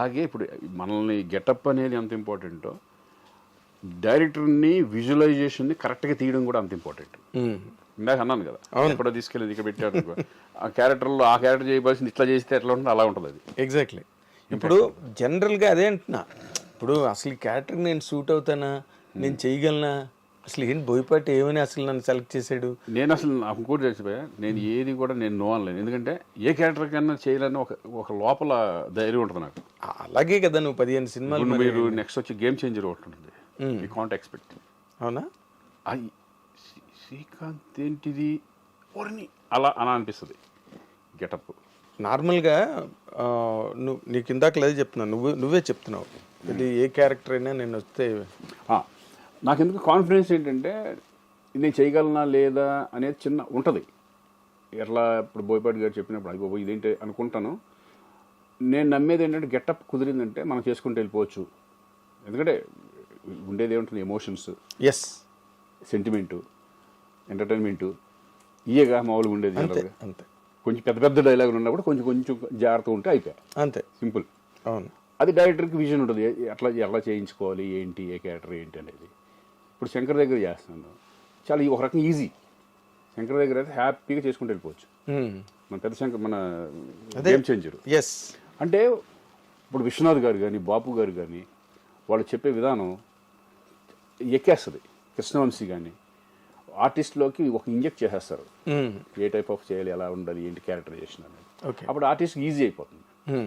అలాగే ఇప్పుడు మనల్ని గెటప్ అనేది ఎంత ఇంపార్టెంటో డైరెక్టర్ని విజువలైజేషన్ని కరెక్ట్గా తీయడం కూడా అంత ఇంపార్టెంట్. ఇందాక అన్నాను కదా, ఎక్కడో తీసుకెళ్ళి ఇక్కడ పెట్టాడు అనుకో, ఆ క్యారెక్టర్లో ఆ క్యారెక్టర్ చేయవలసింది ఇట్లా చేస్తే ఎట్లా ఉంటుంది అలా ఉంటుంది అది. ఎగ్జాక్ట్లీ. ఇప్పుడు జనరల్గా అదే అంటున్నా, ఇప్పుడు అసలు ఈ క్యారెక్టర్కి నేను సూట్ అవుతానా, నేను చేయగలనా, అసలు ఏంటి బోయపాటి ఏమని అసలు నన్ను సెలెక్ట్ చేశాడు. నేను అసలు నాకు ఇంకోటి తెలిసిపోయా, నేను ఏది కూడా నేను నో అనలేను. ఎందుకంటే ఏ క్యారెక్టర్ కన్నా చేయాలని ఒక లోపల ధైర్యం ఉంటుంది నాకు. అలాగే కదా నువ్వు 15 సినిమాలు. మీరు నెక్స్ట్ వచ్చి గేమ్ చేంజర్ ఒకటి ఉంటుంది, యూ కాంట్ ఎక్స్పెక్ట్. అవునా? శ్రీకాంత్ ఏంటిది ఓర్ని అలా అనిపిస్తుంది గెటప్. నార్మల్గా నీకు ఇందాక లేదు చెప్తున్నావు, నువ్వే చెప్తున్నావు ఇది ఏ క్యారెక్టర్ అయినా నేను వస్తే. నాకు ఎందుకు కాన్ఫిడెన్స్ ఏంటంటే నేను చేయగలనా లేదా అనేది చిన్న ఉంటుంది. ఎట్లా ఇప్పుడు బోయపాటి గారు చెప్పినప్పుడు అయ్యో ఇదేంటి అనుకుంటాను. నేను నమ్మేది ఏంటంటే గెటప్ కుదిరిందంటే మనం చేసుకుంటూ వెళ్ళిపోవచ్చు. ఎందుకంటే ఉండేది ఏముంటుంది, ఎమోషన్స్, ఎస్, సెంటిమెంటు, ఎంటర్టైన్మెంటు, ఇయేగా మామూలుగా ఉండేది. అంతే. కొంచెం పెద్ద పెద్ద డైలాగులు ఉన్నప్పుడు కొంచెం కొంచెం జాగ్రత్త ఉంటే అయిపోయాయి, అంతే, సింపుల్. అవును. అది డైరెక్టర్కి విజన్ ఉంటుంది, ఎలా చేయించుకోవాలి, ఏంటి, ఏ క్యారెక్టర్ ఏంటి అనేది. ఇప్పుడు శంకర్ దగ్గర చేస్తున్నాను, చాలా ఒక రకంగా ఈజీ. శంకర్ దగ్గర అయితే హ్యాపీగా చేసుకుంటూ వెళ్ళిపోవచ్చు. మన పెద్ద శంకర్, మన గేమ్ చేంజర్. ఎస్. అంటే ఇప్పుడు విశ్వనాథ్ గారు కానీ బాపు గారు కానీ వాళ్ళు చెప్పే విధానం ఎక్కేస్తుంది. కృష్ణవంశీ కానీ ఆర్టిస్ట్లోకి ఒక ఇంజెక్ట్ చేసేస్తారు, ఏ టైప్ ఆఫ్ చేయాలి, ఎలా ఉండాలి, ఏంటి క్యారెక్టరైజేషన్ అనేది. అప్పుడు ఆర్టిస్ట్కి ఈజీ అయిపోతుంది.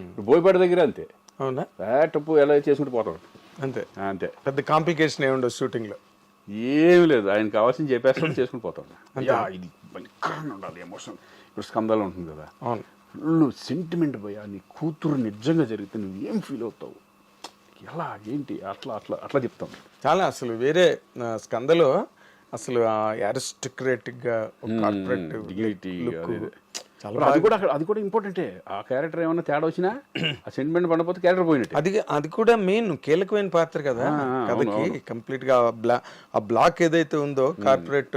ఇప్పుడు బోయపాటి దగ్గర అంతే, అవునా, టప్పు ఎలా చేసుకుంటూ పోతాడు, అంతే. అంతే, పెద్ద కాంప్లికేషన్ ఏముండదు షూటింగ్లో, ఏమి లేదు. ఆయన కావాల్సింది చెప్పేస్తాడు, చేసుకుని పోతాడు. ఇది భయంకరంగా ఉండాలి ఎమోషన్. ఇప్పుడు స్కందాలు ఉంటుంది కదా, అవును, ఫుల్ సెంటిమెంట్ పోయా, నీ కూతురు నిజంగా జరిగితే నువ్వు ఏం ఫీల్ అవుతావు, ఎలా ఏంటి, అట్లా అట్లా అట్లా చెప్తాం. చాలా అసలు వేరే స్కందలో అసలు అరిస్టోక్రాటిక్గా కార్పొరేట్ డిగ్నిటీ, అది కూడా ఇంపార్టెంటే. ఆ క్యారెక్టర్ ఏమన్నా తేడా వచ్చినా ఆ సెంటిమెంట్ పడకపోతే క్యారెక్టర్ పోయినట్టు. అది కూడా మెయిన్ కీలకమైన పాత్ర కదా కథకి. కంప్లీట్ గా ఆ బ్లాక్ ఏదైతే ఉందో కార్పొరేట్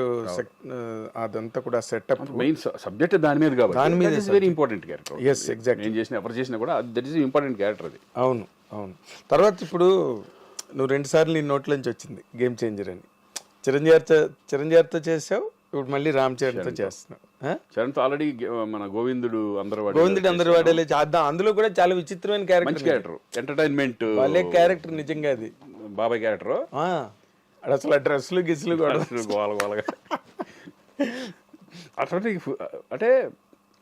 అదంతా కూడా సెటప్, మెయిన్ సబ్జెక్ట్ దాని మీద కాబట్టి దాని మీద very important character. Yes, exactly. నేను చేసిన ఎవరు చేసినా కూడా దట్ ఈస్ ఇంపార్టెంట్ క్యారెక్టర్ అది. అవును, అవును. తర్వాత ఇప్పుడు నువ్వు 2 సార్లు నీ నోట్లోంచి వచ్చింది గేమ్ చేంజర్ అని. చిరంజీవితో చేసావు, ఇప్పుడు మళ్ళీ రామ్ చరణ్తో చేస్తున్నావు. చరణ్తో ఆల్రెడీ మన గోవిందుడు అందరు వాడేలే, అందులో కూడా చాలా విచిత్రమైన క్యారెక్టర్, ఎంటర్టైన్మెంట్ వాళ్ళే క్యారెక్టర్ నిజంగా. అది బాబాయ్ క్యారెక్టర్ అసలు ఆ డ్రెస్సులు గిస్సులు కూడా గోలగోలగా అటువంటి. అంటే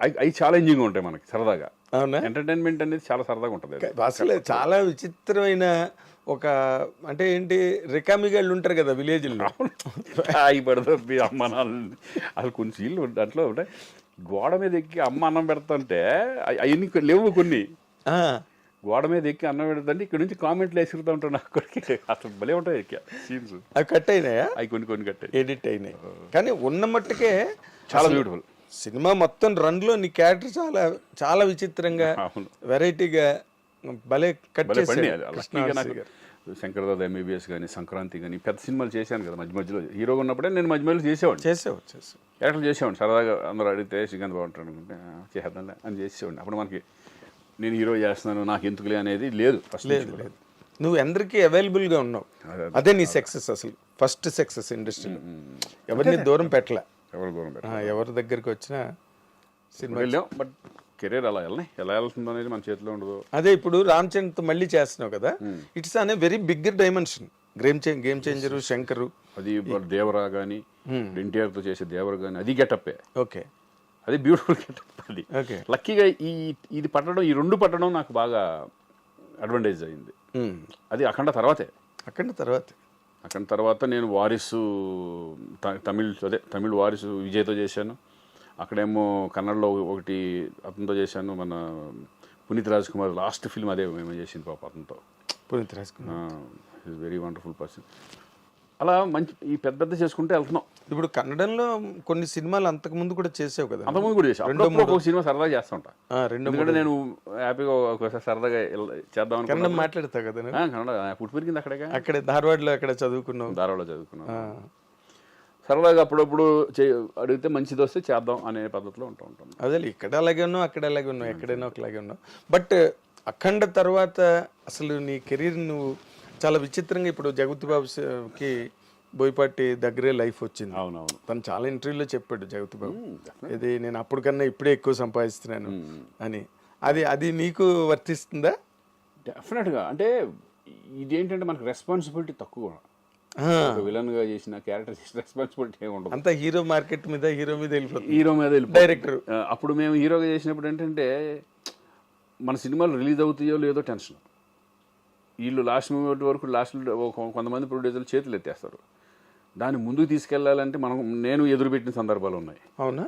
అవి ఛాలెంజింగ్ ఉంటాయి మనకి, సరదాగా. అవునా? ఎంటర్టైన్మెంట్ అనేది చాలా సరదాగా ఉంటుంది. అసలు చాలా విచిత్రమైన ఒక, అంటే ఏంటి, రికామిగాళ్ళు ఉంటారు కదా విలేజ్లో, అవి పడుతుంది అమ్మ నాన్న. అసలు కొన్ని సీన్లు దాంట్లో ఉంటాయి, గోడ మీద ఎక్కి అమ్మ అన్నం పెడతాంటే అవన్నీ లేవు కొన్ని. గోడ మీద ఎక్కి అన్నం పెడతాంటే ఇక్కడ నుంచి కామెంట్లు వేసుకుతా ఉంటాను అక్కడికి. అసలు భలే ఉంటాయి సీన్స్. అవి కట్ అయినాయా? అవి కొన్ని కట్ ఎడిట్ అయినాయి. కానీ ఉన్న మట్టుకే చాలా బ్యూటిఫుల్. సినిమా మొత్తం రన్లో నీ క్యారెక్టర్ చాలా చాలా విచిత్రంగా, వెరైటీగా భలే కట్ చేశాడు. శంకర్ దాదా ఎంబీబీఎస్ కానీ, సంక్రాంతి కానీ పెద్ద సినిమాలు చేశాను కదా మధ్య మధ్యలో. హీరోగా ఉన్నప్పుడే నేను మధ్య మధ్యలో చేసేవాడిని క్యారెక్టర్ చేసేవాడిని. సరదాగా అందరూ అడిగితే శ్రీకాంత్ బాగుంటాడు అనుకుంటే చేద్దాంలే అని చేసేవాడిని. అప్పుడు మనకి నేను హీరో చేస్తున్నాను నాకు ఎందుకులే అనేది లేదు. లేదు, నువ్వు అందరికీ అవైలబుల్గా ఉన్నావు. అదే నీ సక్సెస్, అసలు ఫస్ట్ సక్సెస్ ఇండస్ట్రీలో. ఎవరిని దూరం పెట్టలే, ఎవరి దగ్గరికి వచ్చినా సినిమా వెళ్ళాం. బట్ కెరీర్ అలా ఎలా వెళ్తుందో అనేది మన చేతిలో ఉండదు. అదే ఇప్పుడు రామ్ చరణ్తో మళ్ళీ చేస్తున్నావు కదా, ఇట్స్ అనే very bigger dimension. Game changer, Shankar, అది దేవరా కానీ, ఎన్టీఆర్తో చేసే దేవరా కానీ అది గెటప్పే. ఓకే, అది బ్యూటిఫుల్ గెటప్. అది లక్కీగా ఇది పట్టడం, ఈ 2 పట్టడం నాకు బాగా అడ్వాంటేజ్ అయింది. అది అఖండ తర్వాత నేను వారిసు తమిళ్ వారిసు విజయ్తో చేశాను. అక్కడేమో కన్నడలో ఒకటి అతనితో చేశాను, మన పునీత్ రాజ్ కుమార్ లాస్ట్ ఫిల్మ్ అదే మేము చేసింది పాప అతనితో. Puneeth Raj Kumar is very wonderful person. అలా మంచి ఈ పెద్ద చేసుకుంటే వెళ్తున్నాం. ఇప్పుడు కన్నడంలో కొన్ని సినిమాలు అంతకు ముందు కూడా చేసావు కదా? అంతకుముందు కూడా చేసాను. 2-3 సినిమా సరదాగా చేస్తూ ఉంటా. ఎందుకంటే నేను హ్యాపీగా ఒకసారి సరదాగా చేద్దాం కన్నడ మాట్లాడతావు కదా? కన్నడ పుట్టి పెరిగింది అక్కడే ధార్వాడ్లో చదువుకున్నావు. ధార్వాడ్లో చదువుకున్నాను. సరదాగా అప్పుడప్పుడు అడిగితే మంచిది వస్తే చేద్దాం అనే పద్ధతిలో ఉంటాం. అదే ఇక్కడ అలాగే ఉన్నావు, అక్కడ అలాగే ఉన్నావు, ఎక్కడైనా ఒకలాగే ఉన్నావు. బట్ అఖండ తర్వాత అసలు నీ కెరీర్ నువ్వు చాలా విచిత్రంగా ఇప్పుడు జగపతి బాబుకి బోయపాటి దగ్గరే లైఫ్ వచ్చింది. అవునవును. తను చాలా ఇంటర్వ్యూలో చెప్పాడు జగపతి బాబు, ఇది నేను అప్పుడు కన్నా ఇప్పుడే ఎక్కువ సంపాదిస్తున్నాను అని. అది నీకు వర్తిస్తుందా? డెఫినెట్గా. అంటే ఇదేంటంటే మనకు రెస్పాన్సిబిలిటీ తక్కువ. విలన్ గా చేసిన క్యారెక్టర్ చేసిన రెస్పాన్సిబిలిటీ ఏమి ఉండదు. అంతా హీరో మార్కెట్ మీద హీరో మీద వెళ్ళిపోతుంది. హీరో మీద డైరెక్టర్. అప్పుడు మేము హీరోగా చేసినప్పుడు ఏంటంటే మన సినిమాలు రిలీజ్ అవుతాయో లేదో టెన్షన్. వీళ్ళు లాస్ట్ మూమెంట్ వరకు కొంతమంది ప్రొడ్యూసర్లు చేతులు ఎత్తేస్తారు. దాన్ని ముందుకు తీసుకెళ్లాలంటే నేను ఎదురుపెట్టిన సందర్భాలు ఉన్నాయి. అవునా?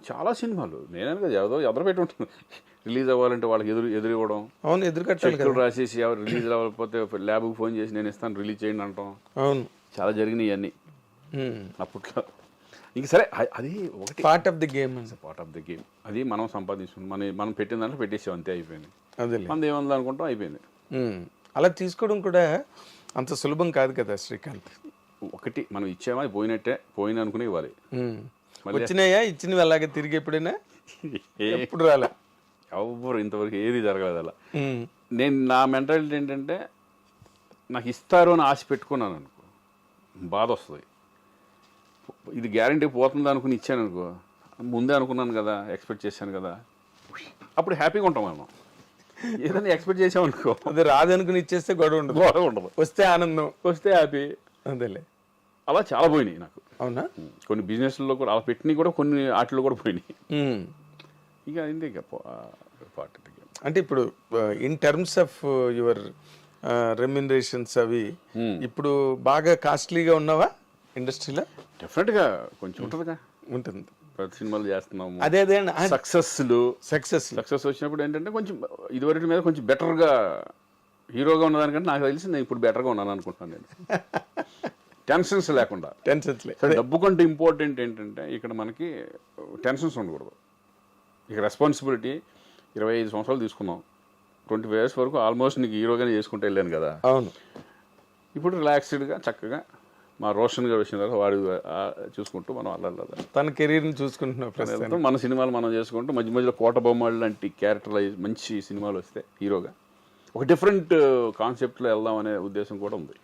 చాలా సినిమాలు నేనే ఎదురు పెట్టి ఉంటాను. రిలీజ్ అవ్వాలంటే వాళ్ళకి ఎదురు ఇవ్వడం. అవును, ఎదురుకట్టాలి. రాసేసి ఎవరు రిలీజ్ అవ్వకపోతే ల్యాబ్కి ఫోన్ చేసి నేను ఇస్తాను రిలీజ్ చేయండి అంటాం. అవును, చాలా జరిగినాయి అన్నీ అప్పట్లో. ఇంక సరే, అది ఒకటి part of the game. Part of the game. అది మనం సంపాదించుకున్నాం. మనం పెట్టిన దాంట్లో పెట్టేసాం, అంతే, అయిపోయింది. అదే మనది ఏముంది అనుకుంటాం, అయిపోయింది. అలా తీసుకోవడం కూడా అంత సులభం కాదు కదా శ్రీకాంత్. ఒకటి మనం ఇచ్చామా, అది పోయినట్టే, పోయిన అనుకుని ఇవ్వాలి. వచ్చినాయా? ఇచ్చినవి అలాగే తిరిగి ఎప్పుడైనా? ఎప్పుడు రాలే. ఎవరు ఇంతవరకు ఏది జరగలేదు అలా. నా మెంటాలిటీ ఏంటంటే, నాకు ఇస్తారు అని ఆశ పెట్టుకున్నాను అనుకో, బాధ వస్తుంది. ఇది గ్యారంటీ పోతుంది అనుకుని ఇచ్చాను అనుకో, ముందే అనుకున్నాను కదా, ఎక్స్పెక్ట్ చేశాను కదా, అప్పుడు హ్యాపీగా ఉంటాం మనం. ఏదైనా ఎక్స్పెక్ట్ చేసామనుకో, అది రాదనుకుని ఇచ్చేస్తే గొడవ ఉండదు. వస్తే ఆనందం, వస్తే హ్యాపీ. అదేలే. అలా చాలా పోయినాయి నాకు. అవునా? కొన్ని బిజినెస్లో కూడా అలా పెట్టినవి కూడా, కొన్ని వాటిలో కూడా పోయినాయి. ఇక అయింది. ఇక అంటే ఇప్పుడు in terms of your remunerations అవి ఇప్పుడు బాగా కాస్ట్లీగా ఉన్నావా ఇండస్ట్రీలో? డెఫినెట్గా కొంచెం ఉంటుందిగా. ఉంటుంది. ప్రతి సినిమాలు చేస్తున్నాము. అదే సక్సెస్ వచ్చినప్పుడు ఏంటంటే కొంచెం ఇదివరకు మీద కొంచెం బెటర్గా హీరోగా ఉన్నదానికంటే నాకు తెలిసి నేను ఇప్పుడు బెటర్గా ఉన్నాను అనుకుంటున్నాను. నేను టెన్షన్స్ లేకుండా. డబ్బు కంటే ఇంపార్టెంట్ ఏంటంటే ఇక్కడ మనకి టెన్షన్స్ ఉండకూడదు. ఇక రెస్పాన్సిబిలిటీ 25 సంవత్సరాలు తీసుకున్నాం, 25 years వరకు ఆల్మోస్ట్ నీకు హీరోగానే చేసుకుంటూ వెళ్ళాను కదా. అవును. ఇప్పుడు రిలాక్స్డ్గా చక్కగా మా రోషన్ గారు వచ్చిన తర్వాత వాడు చూసుకుంటూ మనం అలా తన కెరీర్ని చూసుకుంటున్నాం. మన సినిమాలు మనం చేసుకుంటూ మధ్య మధ్యలో కోట బొమ్మలు లాంటి క్యారెక్టరైజ్ మంచి సినిమాలు వస్తే హీరోగా ఒక డిఫరెంట్ కాన్సెప్ట్లో వెళ్దాం అనే ఉద్దేశం కూడా ఉంది.